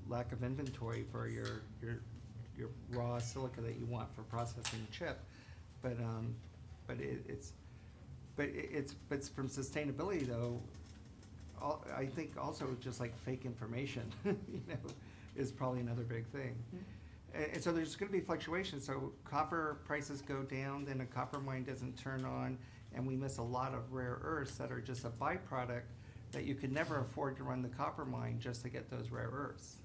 lack of inventory for your raw silica that you want for processing a chip, but it's from sustainability though. I think also just like fake information, is probably another big thing. And so there's gonna be fluctuations, so copper prices go down, then a copper mine doesn't turn on, and we miss a lot of rare earths that are just a byproduct that you could never afford to run the copper mine just to get those rare earths.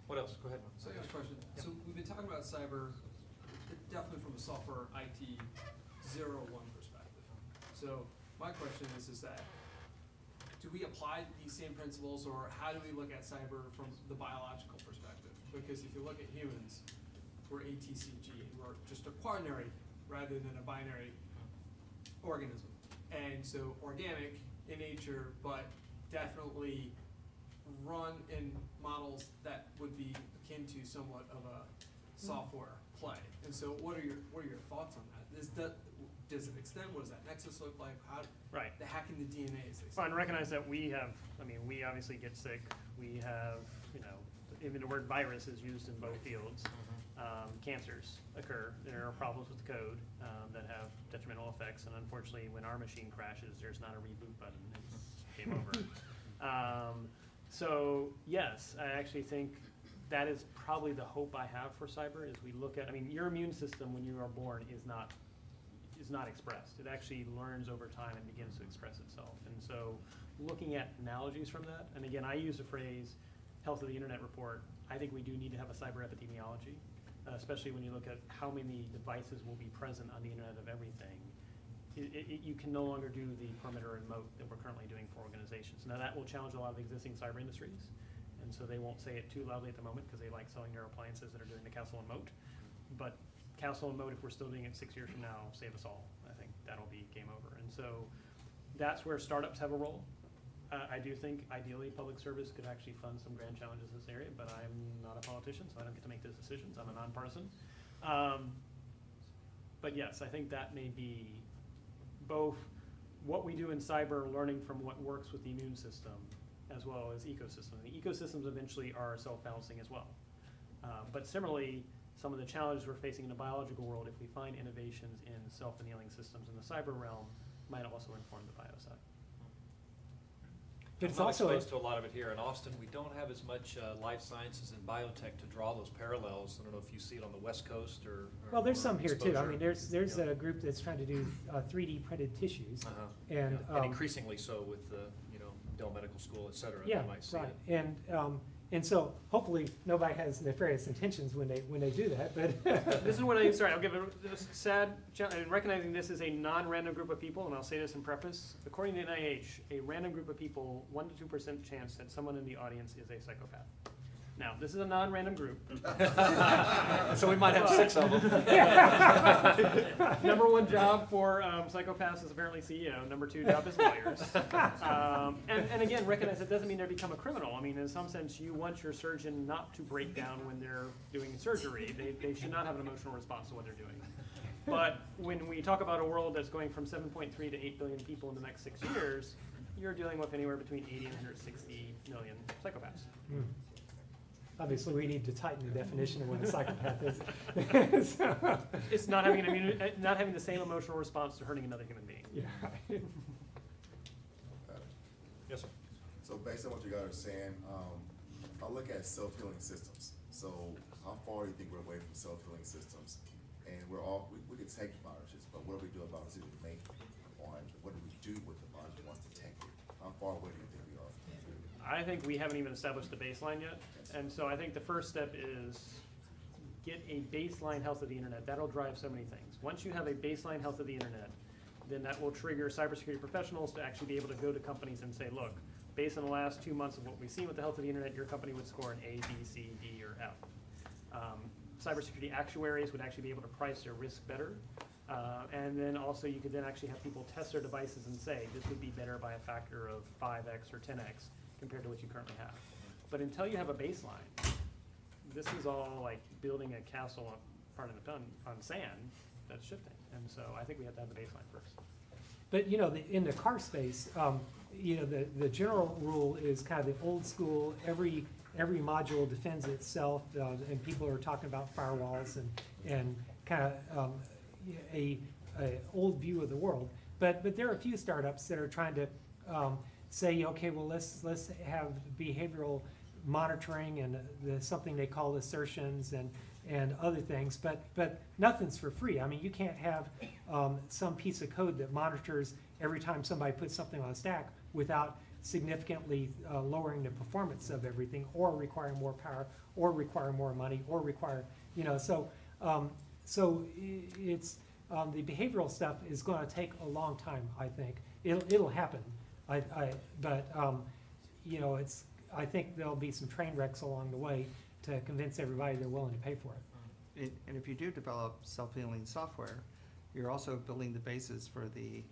What else? Go ahead. So I got a question. So we've been talking about cyber, definitely from a software IT 0-1 perspective. So my question is that, do we apply these same principles, or how do we look at cyber from the biological perspective? Because if you look at humans, we're ATCG, we're just a quaternary rather than a binary organism. And so organic in nature, but definitely run in models that would be akin to somewhat of a software play. And so what are your thoughts on that? Does it extend? What does that nexus look like? How, Right. the hacking the DNA, as they say? Well, and recognize that we have, we obviously get sick. We have, even the word virus is used in both fields. Cancers occur. There are problems with the code that have detrimental effects, and unfortunately, when our machine crashes, there's not a reboot button. It's game over. So yes, I actually think that is probably the hope I have for cyber. Is we look at, your immune system when you are born is not expressed. It actually learns over time and begins to express itself. And so looking at analogies from that, and again, I use the phrase health of the internet report. I think we do need to have a cyber epidemiology, especially when you look at how many devices will be present on the internet of everything. You can no longer do the perimeter and moat that we're currently doing for organizations. Now that will challenge a lot of the existing cyber industries, and so they won't say it too loudly at the moment because they like selling their appliances that are doing the castle and moat. But castle and moat, if we're still doing it 6 years from now, save us all. I think that'll be game over. And so that's where startups have a role. I do think ideally public service could actually fund some grand challenges in this area, but I'm not a politician, so I don't get to make those decisions. I'm a nonpartisan. But yes, I think that may be both what we do in cyber, learning from what works with the immune system, as well as ecosystem. The ecosystems eventually are self-balancing as well. But similarly, some of the challenges we're facing in the biological world, if we find innovations in self-annealing systems in the cyber realm, might also inform the bio side. But it's I'm not also exposed to a lot of it here in Austin. We don't have as much life sciences and biotech to draw those parallels. I don't know if you see it on the West Coast or well, there's some here too. exposure. There's Yeah. a group that's trying to do 3D printed tissues, Uh-huh. and Yeah. And increasingly so with the, Dell Medical School, et cetera. yeah, They might see right. it. And so hopefully nobody has nefarious intentions when they do that. But This is what I'll give a sad challenge, and recognizing this is a non-random group of people, and I'll say this in preface. According to NIH, a random group of people, 1 to 2% chance that someone in the audience is a psychopath. Now, this is a non-random group. So we might have 6 of them. Number 1 job for psychopaths is apparently CEO. Number 2 job is lawyers. And again, recognize it doesn't mean they become a criminal. In some sense, you want your surgeon not to break down when they're doing surgery. They should not have an emotional response to what they're doing. But when we talk about a world that's going from 7.3 to 8 billion people in the next 6 years, you're dealing with anywhere between 80 and 160 million psychopaths. obviously we need to tighten the definition of what a psychopath is. So, It's not having not having the same emotional response to hurting another human being. yeah. Yes, sir. So based on what you guys are saying, I look at self-healing systems. So how far do you think we're away from self-healing systems? And we can take viruses, but what do we do about it? We make one. What do we do with the virus once detected? How far away do you think we are? I think we haven't even established the baseline yet. And so I think the first step is get a baseline health of the internet. That'll drive so many things. Once you have a baseline health of the internet, then that will trigger cybersecurity professionals to actually be able to go to companies and say, look, based on the last 2 months of what we've seen with the health of the internet, your company would score an A, B, C, D, or F. Cybersecurity actuaries would actually be able to price their risk better. And then also you could then actually have people test their devices and say, this would be better by a factor of 5x or 10x compared to what you currently have. But until you have a baseline, this is all like building a castle on sand that's shifting. And so I think we have to have the baseline first. But you know, in the car space, you know, the general rule is kind of the old school. Every module defends itself, and people are talking about firewalls and kind of a old view of the world. But there are a few startups that are trying to say, okay, well let's have behavioral monitoring and something they call assertions, and and other things, but nothing's for free. I mean, you can't have some piece of code that monitors every time somebody puts something on a stack without significantly lowering the performance of everything, or requiring more power, or require more money, or require, so it's the behavioral stuff is going to take a long time. I think it'll happen. But I think there'll be some train wrecks along the way to convince everybody they're willing to pay for it. And if you do develop self-healing software, you're also building the basis for the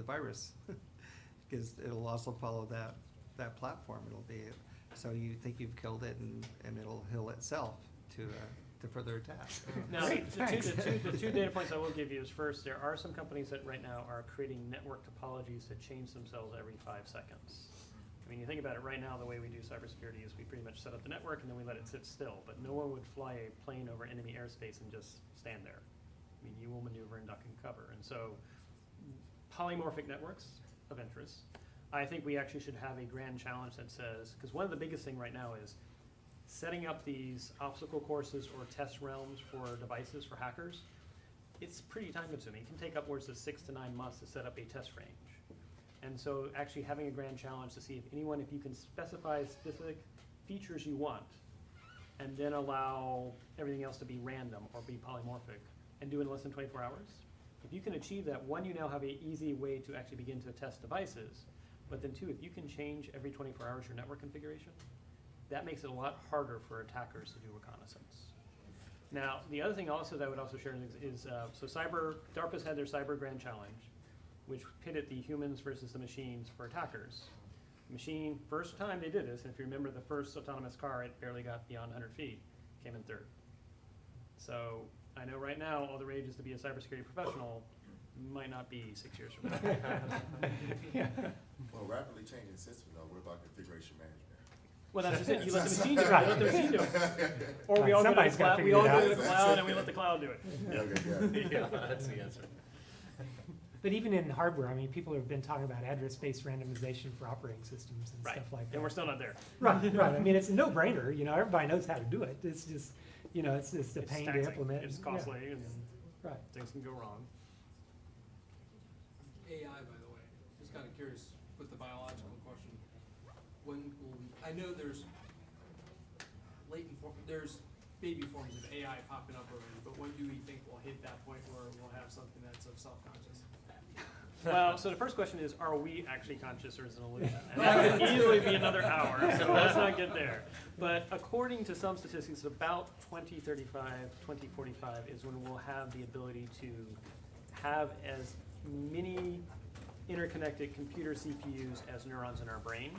virus, because it'll also follow that platform. It'll be, so you think you've killed it, and it'll heal itself to further attack. Now, Great, the two data points I will give you is, first, there are some companies that right now are creating network topologies that change themselves every 5 seconds. I mean, you think about it right now, the way we do cybersecurity is we pretty much set up the network and then we let it sit still, but no one would fly a plane over enemy airspace and just stand there. I mean, you will maneuver and duck and cover. And so polymorphic networks of interest, I think we actually should have a grand challenge that says, because one of the biggest thing right now is setting up these obstacle courses or test realms for devices for hackers. It's pretty time consuming. It can take upwards of 6 to 9 months to set up a test range. And so actually having a grand challenge to see if you can specify specific features you want, and then allow everything else to be random or be polymorphic, and do it in less than 24 hours. If you can achieve that, one, you now have an easy way to actually begin to test devices, but then two, if you can change every 24 hours your network configuration, that makes it a lot harder for attackers to do reconnaissance. Now, the other thing also that I would also share is DARPA's had their Cyber Grand Challenge, which pitted the humans versus the machines for attackers. Machine, first time they did this, and if you remember the first autonomous car, it barely got beyond 100 feet, came in third. So I know right now all the rage is to be a cybersecurity professional, might not be 6 years from now. Well, rapidly changing system though, what about configuration management? Well, that's just it. You let the machine do it. Right. You let the machine do it. Or we all go to the Somebody's gotta cloud. We figure all it go to out. the cloud and we let the cloud do it. Yeah, okay, yeah. Yeah, that's the answer. But even in hardware, I mean, people have been talking about address-based randomization for operating systems and Right. stuff like that. And we're still not there. Right, right. I mean, it's a no-brainer. Everybody knows how to do it. It's just, it's a It's pain to taxing. implement. It's Yeah, costly and right. things can go wrong. AI, by the way, just kind of curious with the biological question. When will we, I know there's there's baby forms of AI popping up already, but when do we think we'll hit that point where we'll have something that's of self-conscious? Well, so the first question is, are we actually conscious or is it an illusion? And that could easily be another hour, so let's not get there. But according to some statistics, about 2035, 2045 is when we'll have the ability to have as many interconnected computer CPUs as neurons in our brain.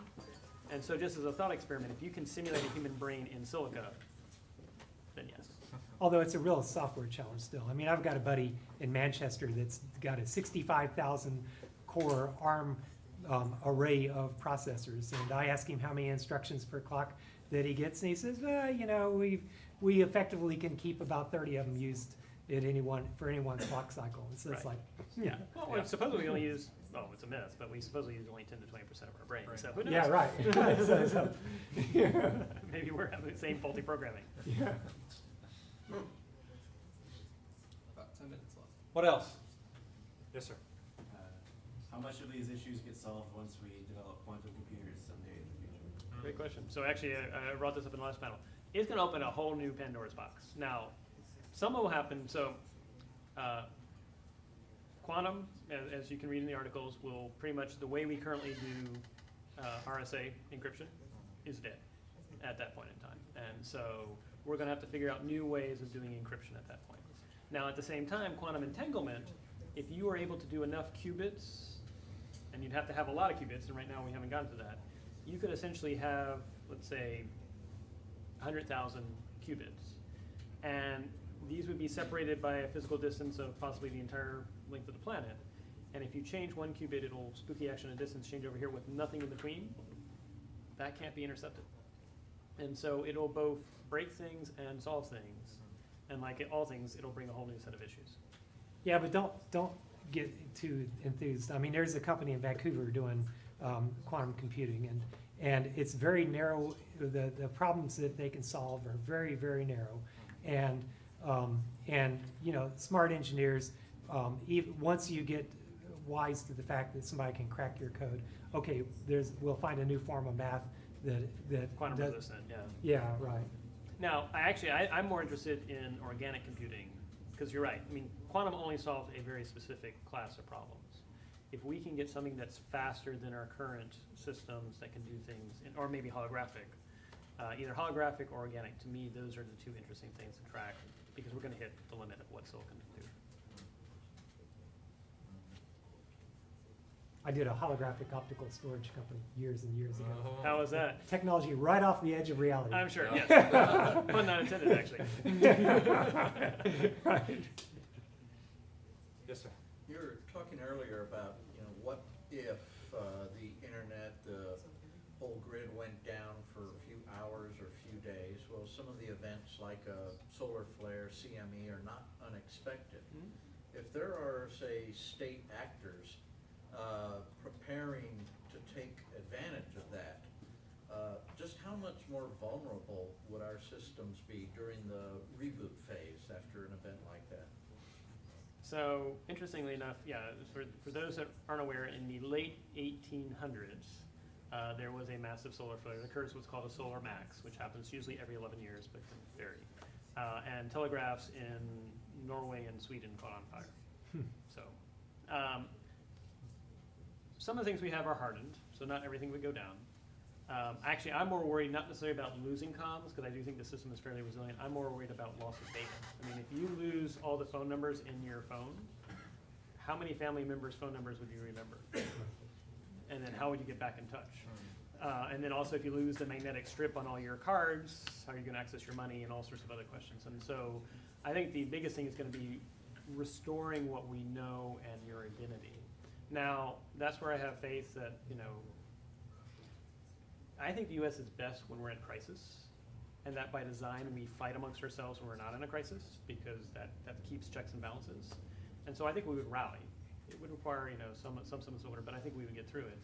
And so just as a thought experiment, if you can simulate a human brain in silica, then yes. Although it's a real software challenge still. I mean, I've got a buddy in Manchester that's got a 65,000 core ARM array of processors, and I ask him how many instructions per clock that he gets, and he says, well, we effectively can keep about 30 of them used at for any one clock cycle. And so it's Right. like, Yeah. Well, we supposedly we only use, well, it's a myth, but we supposedly use only 10 to 20% of our brain. Right. So who knows? yeah, right. So, yeah. Maybe we're having the same faulty programming. Yeah. About 10 minutes left. What else? Yes, sir. How much of these issues get solved once we develop quantum computers someday in the future? Great question. So actually, I brought this up in the last panel. It's going to open a whole new Pandora's box. Now, some will happen. So quantum, as you can read in the articles, will pretty much, the way we currently do RSA encryption is dead at that point in time. And so we're going to have to figure out new ways of doing encryption at that point. Now, at the same time, quantum entanglement, if you are able to do enough qubits, and you'd have to have a lot of qubits, and right now we haven't gotten to that, you could essentially have, let's say, 100,000 qubits. And these would be separated by a physical distance of possibly the entire length of the planet. And if you change one qubit, it'll spooky action and distance change over here with nothing in between. That can't be intercepted. And so it'll both break things and solve things. And like all things, it'll bring a whole new set of issues. Yeah, but don't get too enthused. I mean, there's a company in Vancouver doing quantum computing, and it's very narrow. The problems that they can solve are very, very narrow, and you know, smart engineers, even once you get wise to the fact that somebody can crack your code, okay, we'll find a new form of math that Quantum does, resistant, yeah. yeah, right. Now, I'm more interested in organic computing, because you're right. I mean, quantum only solves a very specific class of problems. If we can get something that's faster than our current systems that can do things, or maybe holographic, either holographic or organic, to me, those are the two interesting things to track, because we're gonna hit the limit of what silicon can do. I did a holographic optical storage company years and years ago. How was that? Technology right off the edge of reality. I'm sure, yes. Pun not intended, actually. Right. Yes, sir. You were talking earlier about, you know, what if the internet, the whole grid went down for a few hours or a few days? Well, some of the events like a solar flare, CME, are not unexpected. If there are, say, state actors preparing to take advantage of that, just how much more vulnerable would our systems be during the reboot phase after an event like that? So, interestingly enough, yeah, for those that aren't aware, in the late 1800s, there was a massive solar flare. It occurs what's called a solar max, which happens usually every 11 years, but can vary. And telegraphs in Norway and Sweden caught on fire. So, some of the things we have are hardened, so not everything would go down. Actually, I'm more worried not necessarily about losing comms, because I do think the system is fairly resilient. I'm more worried about loss of data. I mean, if you lose all the phone numbers in your phone, how many family members' phone numbers would you remember? And then how would you get back in touch? And then also, if you lose the magnetic strip on all your cards, how are you going to access your money and all sorts of other questions? And so I think the biggest thing is going to be restoring what we know and your identity. Now, that's where I have faith that, you know, I think the U.S. is best when we're in crisis, and that by design we fight amongst ourselves when we're not in a crisis, because that keeps checks and balances. And so I think we would rally. It would require, you know, some semblance of order, but I think we would get through it.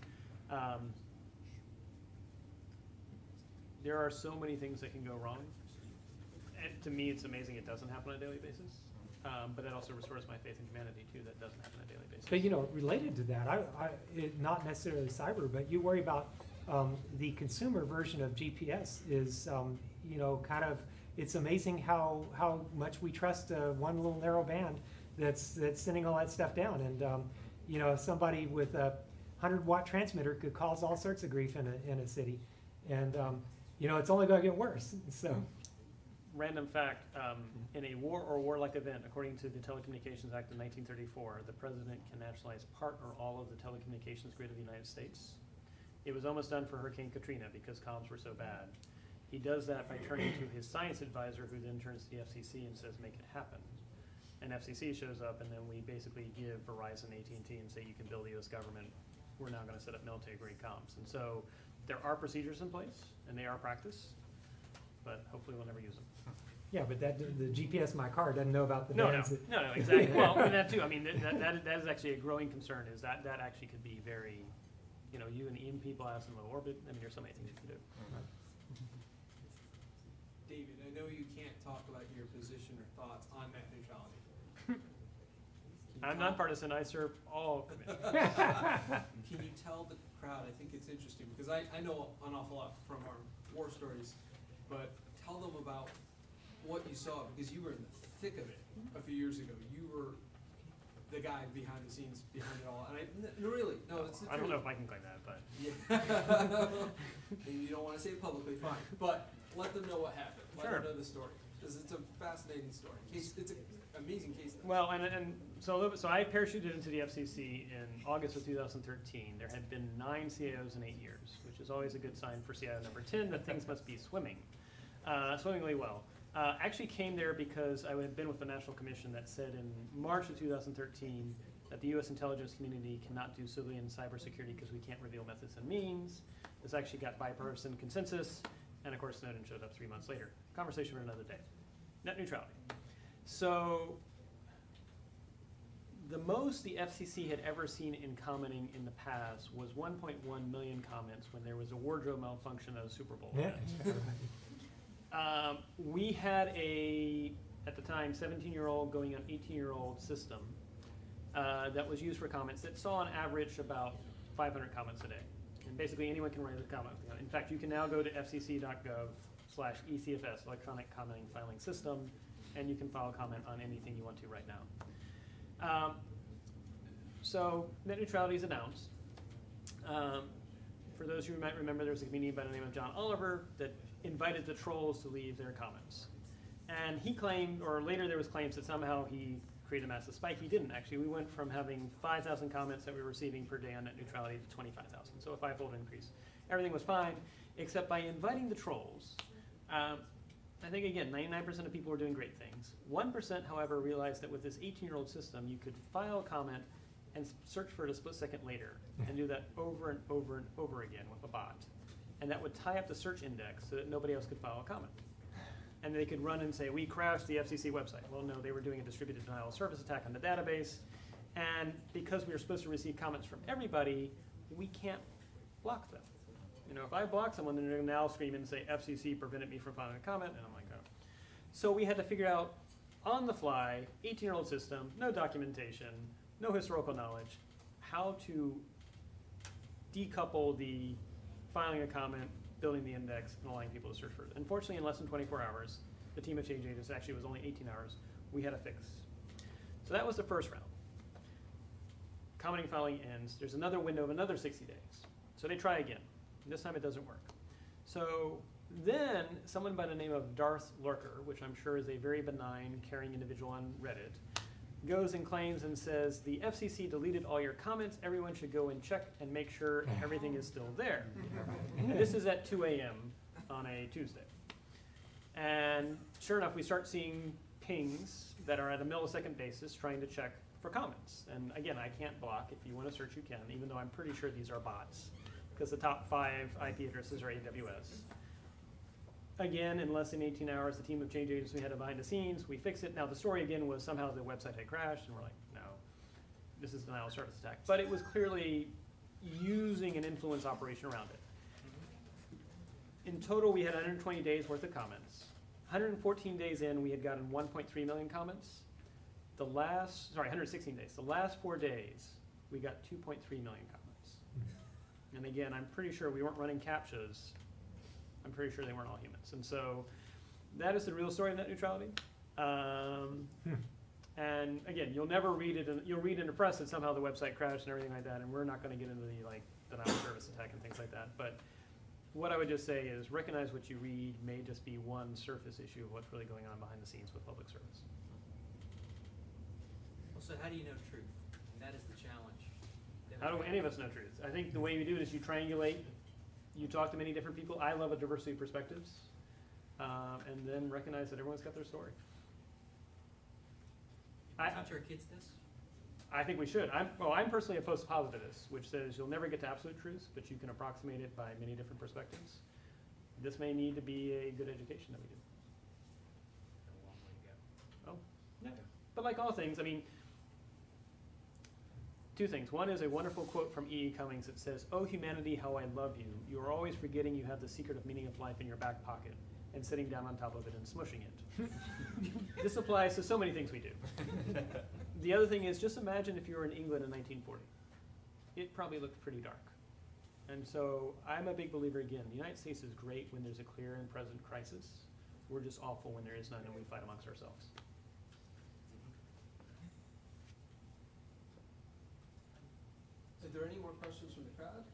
There are so many things that can go wrong. And to me, it's amazing it doesn't happen on a daily basis. But it also restores my faith in humanity too. That doesn't happen on a daily basis. But you know, related to that, not necessarily cyber, but you worry about the consumer version of GPS is, you know, kind of, it's amazing how much we trust one little narrow band that's sending all that stuff down. And you know, somebody with a 100-watt transmitter could cause all sorts of grief in a city. And you know, it's only going to get worse. So. Random fact, in a war or warlike event, according to the Telecommunications Act of 1934, the president can nationalize part or all of the telecommunications grid of the United States. It was almost done for Hurricane Katrina because comms were so bad. He does that by turning to his science advisor, who then turns to the FCC and says, make it happen. And FCC shows up, and then we basically give Verizon, AT&T, and say, you can bill the US government. We're now going to set up military-grade comms. And so there are procedures in place, and they are practiced, but hopefully we'll never use them. Yeah, but the GPS in my car doesn't know about the No, bands. no, exactly. Well, and that too. I mean, that is actually a growing concern. Is that actually could be very, you know, you and even people out in low orbit. I mean, there's so many things you can do. David, I know you can't talk about your position or thoughts on net neutrality. I'm nonpartisan. I serve all committees. Can you tell the crowd? I think it's interesting because I know an awful lot from our war stories, but tell them about what you saw, because you were in the thick of it a few years ago. You were the guy behind the scenes, behind it all. And really, no, it's the I don't truth. know if I can claim that, but Yeah. And you don't want to say it publicly, fine. But let them know what happened. Let Sure. them know the story, because it's a fascinating story. It's an amazing case study. well, and so I parachuted into the FCC in August of 2013. There had been 9 CIOs in 8 years, which is always a good sign for CIO number 10 that things must be swimmingly well. Actually came there because I had been with the National Commission that said in March of 2013 that the U.S. intelligence community cannot do civilian cybersecurity because we can't reveal methods and means. This actually got bipartisan consensus, and of course Snowden showed up 3 months later. Conversation for another day. Net neutrality. So the most the FCC had ever seen in commenting in the past was 1.1 million comments when there was a wardrobe malfunction at a Super Bowl event. We had at the time, 17-year-old going on 18-year-old system that was used for comments that saw on average about 500 comments a day. And basically anyone can write a comment. In fact, you can now go to fcc.gov/ECFS, Electronic Commenting Filing System, and you can file a comment on anything you want to right now. So net neutrality is announced. For those who might remember, there was a comedian by the name of John Oliver that invited the trolls to leave their comments. And he claimed, or later there was claims that somehow he created a massive spike. He didn't actually. We went from having 5,000 comments that we were receiving per day on net neutrality to 25,000. So a 5-fold increase. Everything was fine, except by inviting the trolls. I think, again, 99% of people were doing great things. 1%, however, realized that with this 18-year-old system, you could file a comment and search for it a split second later, and do that over and over and over again with a bot. And that would tie up the search index so that nobody else could file a comment. And they could run and say, we crashed the FCC website. Well, no, they were doing a distributed denial of service attack on the database. And because we were supposed to receive comments from everybody, we can't block them. You know, if I block someone, then they're gonna now scream and say, FCC prevented me from filing a comment, and I'm like, oh. So we had to figure out, on the fly, 18-year-old system, no documentation, no historical knowledge, how to decouple the filing a comment, building the index, and allowing people to search for it. Unfortunately, in less than 24 hours, the team of change agents, actually it was only 18 hours, we had a fix. So that was the first round. Commenting filing ends. There's another window of another 60 days. So they try again. This time it doesn't work. So then someone by the name of Darth Lurker, which I'm sure is a very benign, caring individual on Reddit, goes and claims and says, the FCC deleted all your comments, everyone should go and check and make sure everything is still there. And this is at 2 a.m. on a Tuesday. And sure enough, we start seeing pings that are at a millisecond basis trying to check for comments. And again, I can't block. If you want to search, you can, even though I'm pretty sure these are bots, because the top 5 IP addresses are AWS. Again, in less than 18 hours, the team of change agents we had behind the scenes, we fixed it. Now the story again was somehow the website had crashed, and we're like, no, this is denial of service attack. But it was clearly using an influence operation around it. In total, we had 120 days worth of comments. 114 days in, we had gotten 1.3 million comments. 116 days. The last 4 days, we got 2.3 million comments. And again, I'm pretty sure we weren't running CAPTCHAs. I'm pretty sure they weren't all humans. And so that is the real story of net neutrality. And again, you'll never read it, you'll read in the press that somehow the website crashed and everything like that, and we're not gonna get into the denial of service attack and things like that. But what I would just say is recognize what you read may just be one surface issue of what's really going on behind the scenes with public service. Well, so how do you know truth? And that is the challenge. How do any of us know truth? I think the way you do it is you triangulate. You talk to many different people. I love a diversity of perspectives. And then recognize that everyone's got their story. Teach our kids this? I think we should. I'm personally opposed to positivist, which says you'll never get to absolute truth, but you can approximate it by many different perspectives. This may need to be a good education that we do. A long way to go. Oh, yeah. But like all things, I mean, 2 things. One is a wonderful quote from E.E. Cummings that says, "Oh, humanity, how I love you. You are always forgetting you have the secret of meaning of life in your back pocket and sitting down on top of it and smushing it." This applies to so many things we do. The other thing is, just imagine if you were in England in 1940. It probably looked pretty dark. And so I'm a big believer, again, the United States is great when there's a clear and present crisis. We're just awful when there is none and we fight amongst ourselves. Are there any more questions from the crowd?